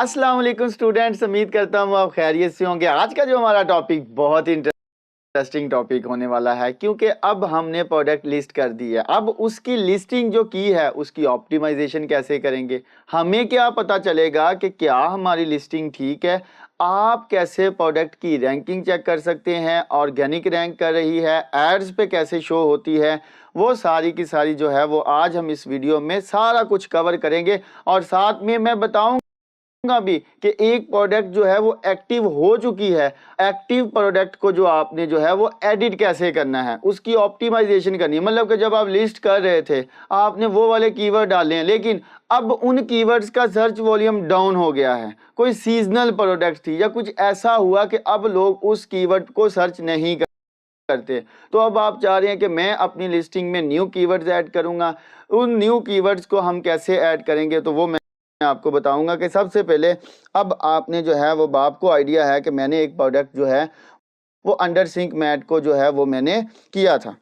अस्सलाम वालेकुम स्टूडेंट्स, उम्मीद करता हूँ आप खैरियत से होंगे। आज का जो हमारा टॉपिक बहुत इंटरेस्टिंग टॉपिक होने वाला है, क्योंकि अब हमने प्रोडक्ट लिस्ट कर दी है। अब उसकी लिस्टिंग जो की है उसकी ऑप्टिमाइजेशन कैसे करेंगे, हमें क्या पता चलेगा कि क्या हमारी लिस्टिंग ठीक है। आप कैसे प्रोडक्ट की रैंकिंग चेक कर सकते हैं, ऑर्गेनिक रैंक कर रही है, एड्स पे कैसे शो होती है, वो सारी की सारी जो है वो आज हम इस वीडियो में सारा कुछ कवर करेंगे। और साथ में मैं बताऊंगा भी कि एक प्रोडक्ट जो है वो एक्टिव हो चुकी है, एक्टिव प्रोडक्ट को जो आपने जो है वो एडिट कैसे करना है, उसकी ऑप्टिमाइजेशन करनी है। मतलब कि जब आप लिस्ट कर रहे थे आपने वो वाले कीवर्ड डाले हैं, लेकिन अब उन कीवर्ड्स का सर्च वॉल्यूम डाउन हो गया है, कोई सीजनल प्रोडक्ट थी या कुछ ऐसा हुआ कि अब लोग उस कीवर्ड को सर्च नहीं करते। तो अब आप चाह रहे हैं कि मैं अपनी लिस्टिंग में न्यू कीवर्ड्स ऐड करूंगा। उन न्यू कीवर्ड्स को हम कैसे ऐड करेंगे, तो वो मैं आपको बताऊंगा कि सबसे पहले अब आपने जो है वो आपको आइडिया है कि मैंने एक प्रोडक्ट जो है वो अंडर सिंक मैट को जो है वो मैंने किया था,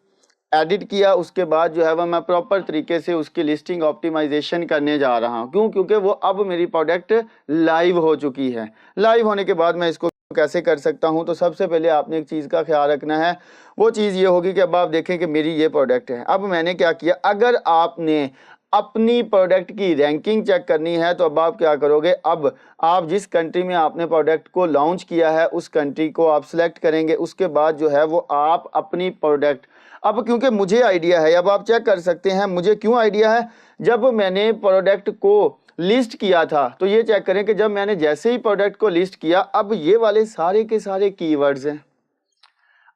एडिट किया। उसके बाद जो है वह मैं प्रॉपर तरीके से उसकी लिस्टिंग ऑप्टिमाइजेशन करने जा रहा हूं। क्यों? क्योंकि वो अब मेरी प्रोडक्ट लाइव हो चुकी है। लाइव होने के बाद मैं इसको कैसे कर सकता हूं, तो सबसे पहले आपने एक चीज़ का ख्याल रखना है। वो चीज़ ये होगी कि अब आप देखें कि मेरी ये प्रोडक्ट है। अब मैंने क्या किया, अगर आपने अपनी प्रोडक्ट की रैंकिंग चेक करनी है तो अब आप क्या करोगे, अब आप जिस कंट्री में आपने प्रोडक्ट को लॉन्च किया है उस कंट्री को आप सिलेक्ट करेंगे। उसके बाद जो है वो आप अपनी प्रोडक्ट, अब क्योंकि मुझे आइडिया है, अब आप चेक कर सकते हैं मुझे क्यों आइडिया है। जब मैंने प्रोडक्ट को लिस्ट किया था तो ये चेक करें कि जब मैंने जैसे ही प्रोडक्ट को लिस्ट किया, अब ये वाले सारे के सारे कीवर्ड्स हैं।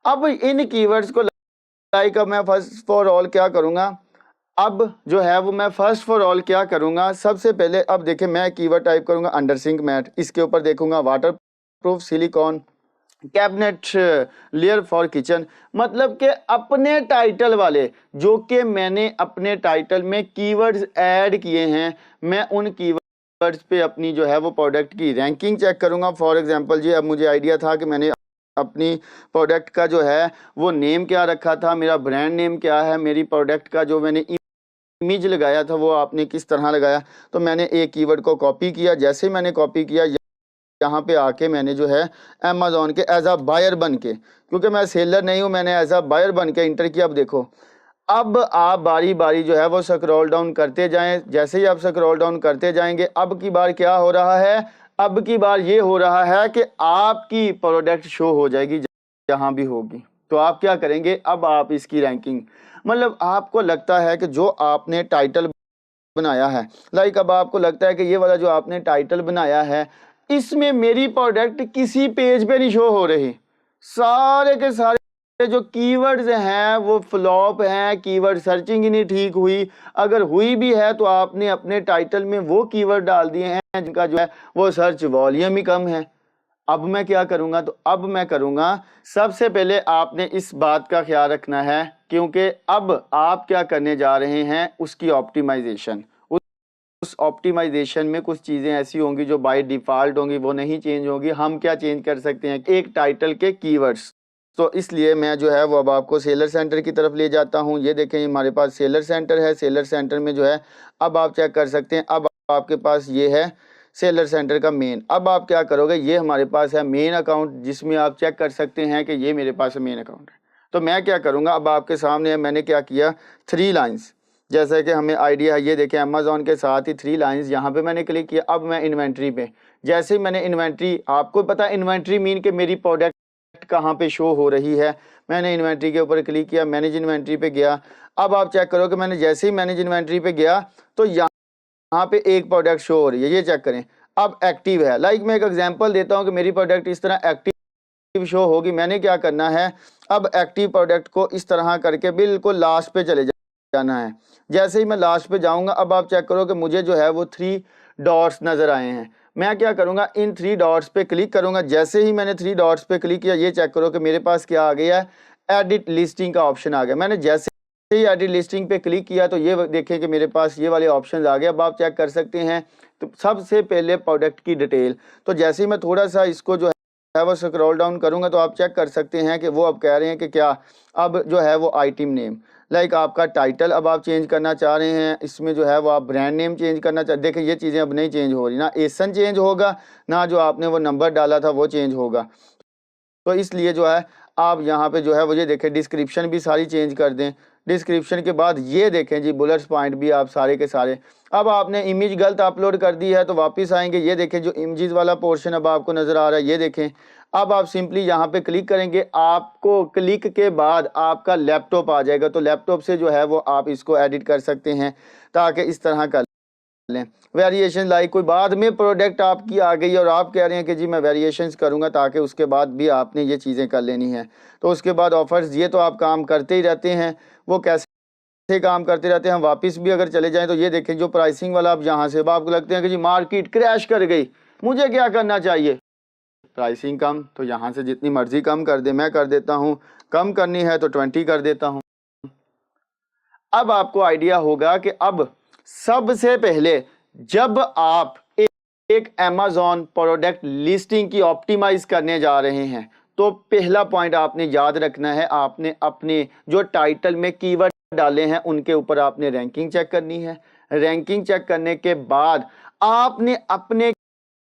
अब इन कीवर्ड्स को लाइक अब मैं फर्स्ट फॉर ऑल क्या करूंगा, अब जो है वो मैं फर्स्ट फॉर ऑल क्या करूंगा, सबसे पहले अब देखें मैं कीवर्ड टाइप करूंगा अंडर सिंक मैट, इसके ऊपर देखूंगा water proof silicon cabinet layer for kitchen. मतलब कि अपने टाइटल वाले, जो कि मैंने अपने टाइटल में कीवर्ड्स ऐड किए हैं, मैं उन कीवर्ड्स पे अपनी जो है वो प्रोडक्ट की रैंकिंग चेक करूंगा। फॉर एग्जांपल जी, अब मुझे आइडिया था कि मैंने अपनी प्रोडक्ट का जो है वो नेम क्या रखा था, मेरा ब्रांड नेम क्या है, मेरी प्रोडक्ट का जो मैंने इमेज लगाया था वो आपने किस तरह लगाया। तो मैंने एक कीवर्ड को कॉपी किया। जैसे ही मैंने कॉपी किया, यहाँ पे आके मैंने जो है अमेज़ॉन के एज अ बायर बन के, क्योंकि मैं सेलर नहीं हूँ, मैंने एज अ बायर बन के इंटर किया। अब देखो, अब आप बारी बारी जो है वो स्क्रॉल डाउन करते जाएं। जैसे ही आप स्क्रॉल डाउन करते जाएंगे, अब की बार क्या हो रहा है, अब की बार ये हो रहा है कि आपकी प्रोडक्ट शो हो जाएगी जहाँ भी होगी। तो आप क्या करेंगे, अब आप इसकी रैंकिंग, मतलब आपको लगता है कि जो आपने टाइटल बनाया है, लाइक अब आपको लगता है कि ये वाला जो आपने टाइटल बनाया है इसमें मेरी प्रोडक्ट किसी पेज पे नहीं शो हो रही, सारे के सारे जो कीवर्ड्स हैं वो फ्लॉप हैं, कीवर्ड सर्चिंग ही नहीं ठीक हुई। अगर हुई भी है तो आपने अपने टाइटल में वो कीवर्ड डाल दिए हैं जिनका जो है वो सर्च वॉल्यूम ही कम है। अब मैं क्या करूंगा, तो अब मैं करूंगा, सबसे पहले आपने इस बात का ख्याल रखना है, क्योंकि अब आप क्या करने जा रहे हैं उसकी ऑप्टिमाइजेशन। उस ऑप्टिमाइजेशन में कुछ चीज़ें ऐसी होंगी जो बाय डिफ़ॉल्ट होंगी, वो नहीं चेंज होंगी। हम क्या चेंज कर सकते हैं, एक टाइटल के कीवर्ड्स। तो इसलिए मैं जो है वो अब आपको सेलर सेंटर की तरफ ले जाता हूँ। ये देखें हमारे पास सेलर सेंटर है। सेलर सेंटर में जो है अब आप चेक कर सकते हैं, अब आपके पास ये है सेलर सेंटर का मेन। अब आप क्या करोगे, ये हमारे पास है मेन अकाउंट, जिसमें आप चेक कर सकते हैं कि ये मेरे पास मेन अकाउंट है। तो मैं क्या करूँगा, अब आपके सामने है, मैंने क्या किया, 3 लाइन्स, जैसा कि हमें आइडिया है। ये देखें अमेज़ॉन के साथ ही 3 लाइन्स, यहाँ पे मैंने क्लिक किया। अब मैं इन्वेंट्री पे, जैसे ही मैंने इन्वेंट्री, आपको पता है इन्वेंट्री मीन कि मेरी प्रोडक्ट कहाँ पे शो हो रही है। मैंने इन्वेंट्री के ऊपर क्लिक किया, मैनेज इन्वेंट्री पे गया। अब आप चेक करो कि मैंने जैसे ही मैनेज इन्वेंट्री पे गया तो यहाँ पे एक प्रोडक्ट शो हो रही है, ये चेक करें। अब एक्टिव है, लाइक मैं एक एग्जाम्पल देता हूँ कि मेरी प्रोडक्ट इस तरह एक्टिव शो होगी। मैंने क्या करना है, अब एक्टिव प्रोडक्ट को इस तरह करके बिल्कुल लास्ट पे चले जाना है। जैसे ही मैं लास्ट पे जाऊंगा, अब आप चेक करो कि मुझे जो है वो 3 डॉट्स नजर आए हैं। मैं क्या करूंगा, इन 3 डॉट्स पे क्लिक करूंगा। जैसे ही मैंने 3 डॉट्स पे क्लिक किया, ये चेक करो कि मेरे पास क्या आ गया है, एडिट लिस्टिंग का ऑप्शन आ गया। मैंने जैसे ही एडिट लिस्टिंग पे क्लिक किया तो ये देखें कि मेरे पास ये वाले ऑप्शन आ गए। अब आप चेक कर सकते हैं, तो सबसे पहले प्रोडक्ट की डिटेल। तो जैसे ही मैं थोड़ा सा इसको जो है वो स्क्रॉल डाउन करूंगा तो आप चेक कर सकते हैं कि वो अब कह रहे हैं कि क्या, अब जो है वो आइटम नेम, लाइक आपका टाइटल अब आप चेंज करना चाह रहे हैं, इसमें जो है वो आप ब्रांड नेम चेंज करना चाह, देखिए ये चीज़ें अब नहीं चेंज हो रही, ना एसन चेंज होगा ना जो आपने वो नंबर डाला था वो चेंज होगा। तो इसलिए जो है आप यहाँ पे जो है वो ये देखें डिस्क्रिप्शन भी सारी चेंज कर दें। डिस्क्रिप्शन के बाद ये देखें जी बुलेट्स पॉइंट भी आप सारे के सारे, अब आपने इमेज गलत अपलोड कर दी है तो वापस आएंगे, ये देखें जो इमेजेस वाला पोर्शन अब आपको नज़र आ रहा है ये देखें। अब आप सिंपली यहाँ पे क्लिक करेंगे, आपको क्लिक के बाद आपका लैपटॉप आ जाएगा, तो लैपटॉप से जो है वो आप इसको एडिट कर सकते हैं ताकि इस तरह कर लें। वेरिएशन लाइक कोई बाद में प्रोडक्ट आपकी आ गई और आप कह रहे हैं कि जी मैं वेरिएशंस करूंगा, ताकि उसके बाद भी आपने ये चीज़ें कर लेनी है। तो उसके बाद ऑफर्स ये तो आप काम करते ही रहते हैं, वो कैसे काम करते रहते हैं। हम वापस भी अगर चले जाएं तो ये देखें जो प्राइसिंग वाला, अब यहाँ से अब आपको लगते हैं कि जी मार्केट क्रैश कर गई, मुझे क्या करना चाहिए, प्राइसिंग कम, तो यहाँ से जितनी मर्जी कम कर दे, मैं कर देता हूँ, कम करनी है तो 20 कर देता हूँ। अब आपको आइडिया होगा कि अब सबसे पहले जब आप एक अमेज़ॉन प्रोडक्ट लिस्टिंग की ऑप्टिमाइज करने जा रहे हैं तो पहला पॉइंट आपने याद रखना है, आपने अपने जो टाइटल में कीवर्ड डाले हैं उनके ऊपर आपने रैंकिंग चेक करनी है। रैंकिंग चेक करने के बाद आपने अपने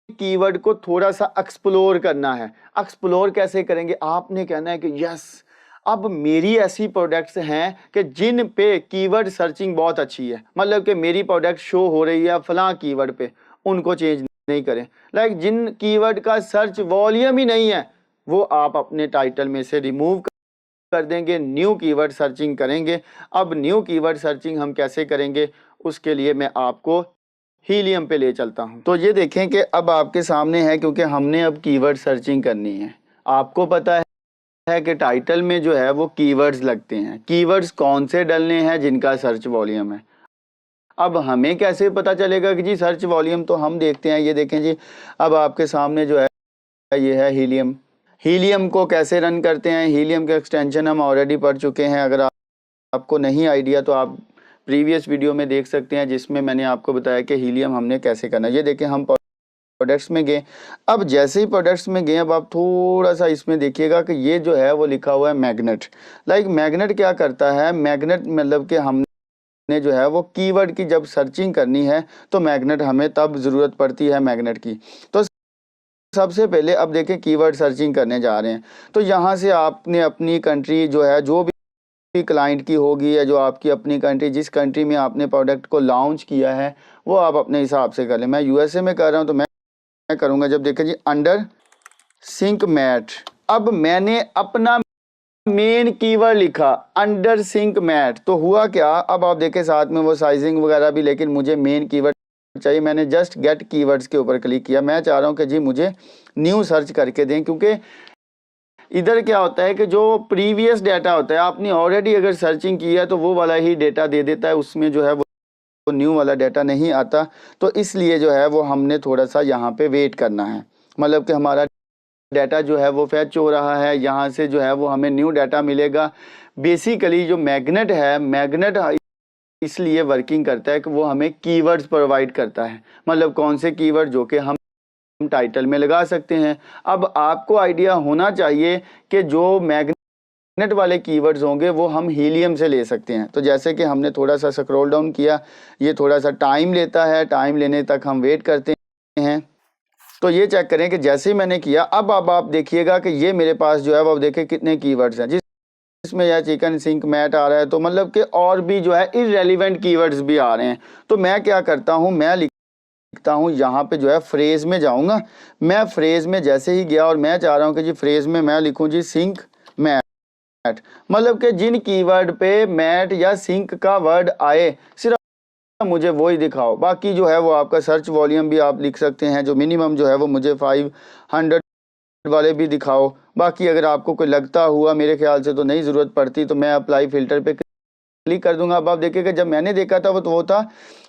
कीवर्ड को थोड़ा सा एक्सप्लोर करना है। एक्सप्लोर कैसे करेंगे, आपने कहना है कि यस अब मेरी ऐसी प्रोडक्ट्स हैं कि जिन पे कीवर्ड सर्चिंग बहुत अच्छी है, मतलब कि मेरी प्रोडक्ट शो हो रही है फलां कीवर्ड पे, उनको चेंज नहीं करें। लाइक जिन कीवर्ड का सर्च वॉल्यूम ही नहीं है वो आप अपने टाइटल में से रिमूव कर देंगे, न्यू कीवर्ड सर्चिंग करेंगे। अब न्यू कीवर्ड सर्चिंग हम कैसे करेंगे, उसके लिए मैं आपको हीलियम पे ले चलता हूं। तो ये देखें कि अब आपके सामने है, क्योंकि हमने अब कीवर्ड सर्चिंग करनी है। आपको पता है कि टाइटल में जो है वो कीवर्ड्स लगते हैं, कीवर्ड्स कौन से डलने हैं जिनका सर्च वॉल्यूम है। अब हमें कैसे पता चलेगा कि जी सर्च वॉल्यूम, तो हम देखते हैं, ये देखें जी अब आपके सामने जो है ये है हीलियम। हीलियम को कैसे रन करते हैं, हीलियम का एक्सटेंशन हम ऑलरेडी पढ़ चुके हैं। अगर आपको नहीं आइडिया तो आप प्रीवियस वीडियो में देख सकते हैं जिसमें मैंने आपको बताया कि हीलियम हमने कैसे करना है। ये देखें हम प्रोडक्ट्स में गए, अब जैसे ही प्रोडक्ट्स में गए अब आप थोड़ा सा इसमें देखिएगा कि ये जो है वो लिखा हुआ है मैग्नेट। लाइक मैग्नेट क्या करता है, मैग्नेट मतलब कि हमने जो है वो कीवर्ड की जब सर्चिंग करनी है तो मैग्नेट हमें तब ज़रूरत पड़ती है मैग्नेट की। तो सबसे पहले अब देखें कीवर्ड सर्चिंग करने जा रहे हैं, तो यहाँ से आपने अपनी कंट्री जो है जो भी क्लाइंट की होगी या जो आपकी अपनी कंट्री, जिस कंट्री में आपने प्रोडक्ट को लॉन्च किया है वो आप अपने हिसाब से कर लें। मैं यूएसए में कर रहा हूँ तो मैं करूँगा, जब देखें जी अंडर सिंक मैट, अब मैंने अपना मेन कीवर्ड लिखा अंडर सिंक मैट, तो हुआ क्या, अब आप देखें साथ में वो साइजिंग वगैरह भी, लेकिन मुझे मेन कीवर्ड चाहिए। मैंने जस्ट गेट कीवर्ड्स के ऊपर क्लिक किया। मैं चाह रहा हूँ कि जी मुझे न्यू सर्च करके दें, क्योंकि इधर क्या होता है कि जो प्रीवियस डाटा होता है आपने ऑलरेडी अगर सर्चिंग की है तो वो वाला ही डेटा दे देता है, उसमें जो है वो न्यू वाला डाटा नहीं आता। तो इसलिए जो है वो हमने थोड़ा सा यहाँ पे वेट करना है, मतलब कि हमारा डाटा जो है वो फैच हो रहा है, यहाँ से जो है वो हमें न्यू डाटा मिलेगा। बेसिकली जो मैग्नेट है, मैग्नेट इसलिए वर्किंग करता है कि वो हमें कीवर्ड्स प्रोवाइड करता है, मतलब कौन से कीवर्ड जो कि हम टाइटल में लगा सकते हैं। अब आपको आइडिया होना चाहिए कि जो मैग्नेट वाले कीवर्ड्स होंगे वो हम हीलियम से ले सकते हैं। तो जैसे कि हमने थोड़ा सा स्क्रॉल डाउन किया, ये थोड़ा सा टाइम लेता है, टाइम लेने तक हम वेट करते हैं। तो ये चेक करें कि जैसे ही मैंने किया अब आप देखिएगा कि ये मेरे पास जो है वो देखें कितने कीवर्ड्स हैं, जिसमें यह चिकन सिंक मैट आ रहा है, तो मतलब कि और भी जो है इररेलेवेंट कीवर्ड्स भी आ रहे हैं। तो मैं क्या करता हूँ, मैं लिखता हूँ यहाँ पे जो है फ्रेज में जाऊँगा। मैं फ्रेज में जैसे ही गया और मैं चाह रहा हूँ कि जी फ्रेज में मैं लिखूँ जी सिंक मैट, मतलब कि जिन कीवर्ड पे मैट या सिंक का वर्ड आए सिर्फ मुझे वो ही दिखाओ। बाकी जो है वो आपका सर्च वॉल्यूम भी आप लिख सकते हैं, जो मिनिमम जो है वो मुझे 500 वाले भी दिखाओ। बाकी अगर आपको कोई लगता हुआ, मेरे ख्याल से तो नहीं ज़रूरत पड़ती, तो मैं अप्लाई फ़िल्टर पे क्लिक कर दूंगा। अब आप देखिएगा जब मैंने देखा था वो था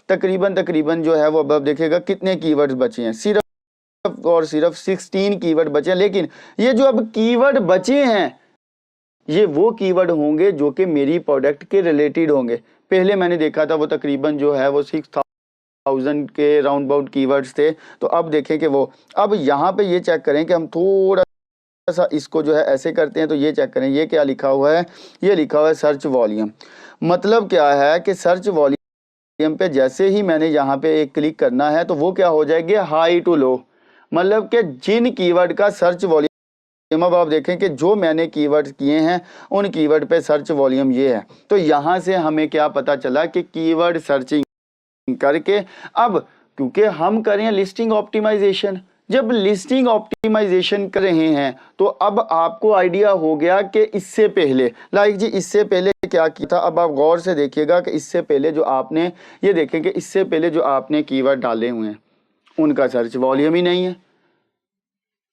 तकरीबन जो है वो, अब आप देखिएगा कितने कीवर्ड्स बचे हैं, सिर्फ और सिर्फ 16 कीवर्ड बचे हैं। लेकिन ये जो अब कीवर्ड बचे हैं ये वो कीवर्ड होंगे जो कि मेरी प्रोडक्ट के रिलेटेड होंगे। पहले मैंने देखा था वो तकरीबन जो है वो 6000 के राउंड अबाउट कीवर्ड्स थे। तो अब देखें कि वो, अब यहाँ पे ये चेक करें कि हम थोड़ा सा इसको जो है ऐसे करते हैं, तो ये चेक करें ये क्या लिखा हुआ है, ये लिखा हुआ है सर्च वॉल्यूम। मतलब क्या है कि सर्च वॉल्यूम पे जैसे ही मैंने यहाँ पे एक क्लिक करना है तो वो क्या हो जाएगी, हाई टू लो, मतलब कि जिन कीवर्ड का सर्च वॉल्यूम, अब आप देखें कि जो मैंने कीवर्ड किए हैं उन कीवर्ड पे सर्च वॉल्यूम ये है। तो यहाँ से हमें क्या पता चला कि कीवर्ड सर्चिंग करके अब क्योंकि हम करें लिस्टिंग ऑप्टिमाइजेशन, जब लिस्टिंग ऑप्टिमाइजेशन कर रहे हैं तो अब आपको आइडिया हो गया कि इससे पहले इससे पहले क्या किया था। अब आप गौर से देखिएगा कि इससे पहले जो आपने ये देखें कि इससे पहले जो आपने कीवर्ड डाले हुए हैं उनका सर्च वॉल्यूम ही नहीं है,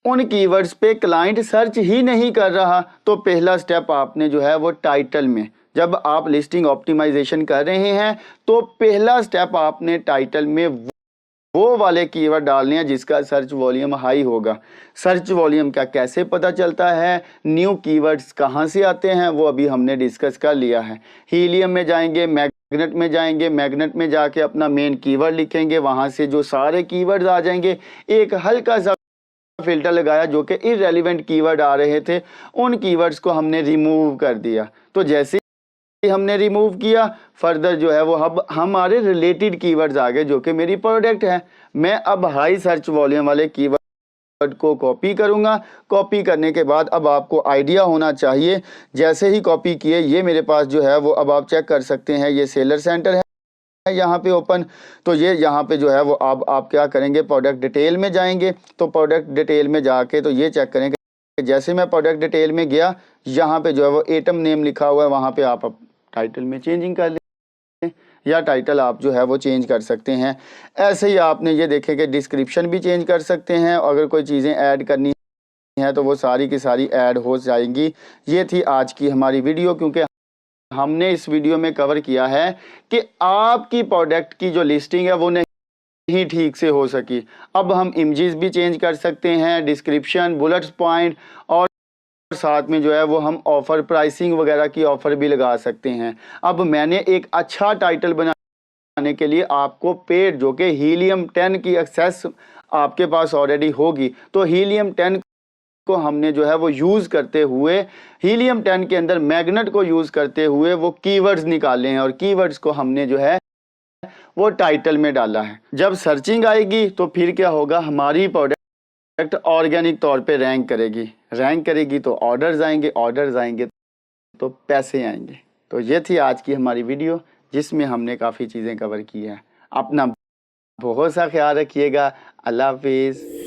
उन कीवर्ड्स पे क्लाइंट सर्च ही नहीं कर रहा। तो पहला स्टेप आपने जो है वो टाइटल में, जब आप लिस्टिंग ऑप्टिमाइजेशन कर रहे हैं तो पहला स्टेप आपने टाइटल में वो वाले कीवर्ड डालने हैं जिसका सर्च वॉल्यूम हाई होगा। सर्च वॉल्यूम का कैसे पता चलता है, न्यू कीवर्ड्स कहाँ से आते हैं, वो अभी हमने डिस्कस कर लिया है। हीलियम में जाएंगे, मैग्नेट में जाएंगे, मैग्नेट में जाके अपना मेन कीवर्ड लिखेंगे, वहाँ से जो सारे कीवर्ड्स आ जाएंगे, एक हल्का सा फिल्टर लगाया जो कि इररेलेवेंट कीवर्ड आ रहे थे, उन कीवर्ड्स को हमने रिमूव कर दिया। तो जैसे हमने रिमूव किया, फर्दर जो है वो अब हमारे रिलेटेड कीवर्ड्स आ गए जो कि मेरी प्रोडक्ट है। मैं अब हाई सर्च वॉल्यूम वाले कीवर्ड को कॉपी करूंगा। कॉपी करने के बाद अब आपको आइडिया होना चाहिए, जैसे ही कॉपी किए ये मेरे पास जो है वो अब आप चेक कर सकते हैं, ये सेलर सेंटर है यहाँ पे ओपन। तो ये यहाँ पे जो है वो अब आप क्या करेंगे, प्रोडक्ट डिटेल में जाएंगे। तो प्रोडक्ट डिटेल में जाके तो ये चेक करेंगे कि जैसे मैं प्रोडक्ट डिटेल में गया, यहाँ पे जो है वो एटम नेम लिखा हुआ है, वहाँ पे आप टाइटल में चेंजिंग कर लें या टाइटल आप जो है वो चेंज कर सकते हैं। ऐसे ही आपने ये देखे कि डिस्क्रिप्शन भी चेंज कर सकते हैं, अगर कोई चीज़ें ऐड करनी है तो वो सारी की सारी ऐड हो जाएंगी। ये थी आज की हमारी वीडियो, क्योंकि हमने इस वीडियो में कवर किया है कि आपकी प्रोडक्ट की जो लिस्टिंग है वो नहीं ठीक से हो सकी। अब हम इमेजेस भी चेंज कर सकते हैं, डिस्क्रिप्शन, बुलेट्स पॉइंट, और साथ में जो है वो हम ऑफर प्राइसिंग वगैरह की ऑफर भी लगा सकते हैं। अब मैंने एक अच्छा टाइटल बनाने के लिए आपको पेड जो कि हीलियम 10 की एक्सेस आपके पास ऑलरेडी होगी, तो हीलियम 10 को हमने जो है वो यूज़ करते हुए, हीलियम 10 के अंदर मैग्नेट को यूज़ करते हुए वो कीवर्ड्स निकाले हैं और कीवर्ड्स को हमने जो है वो टाइटल में डाला है। जब सर्चिंग आएगी तो फिर क्या होगा, हमारी प्रोडक्ट ऑर्गेनिक तौर पे रैंक करेगी तो ऑर्डर्स आएंगे तो पैसे आएंगे। तो ये थी आज की हमारी वीडियो जिसमें हमने काफ़ी चीज़ें कवर की है। अपना बहुत सा ख्याल रखिएगा। अल्लाह हाफिज़।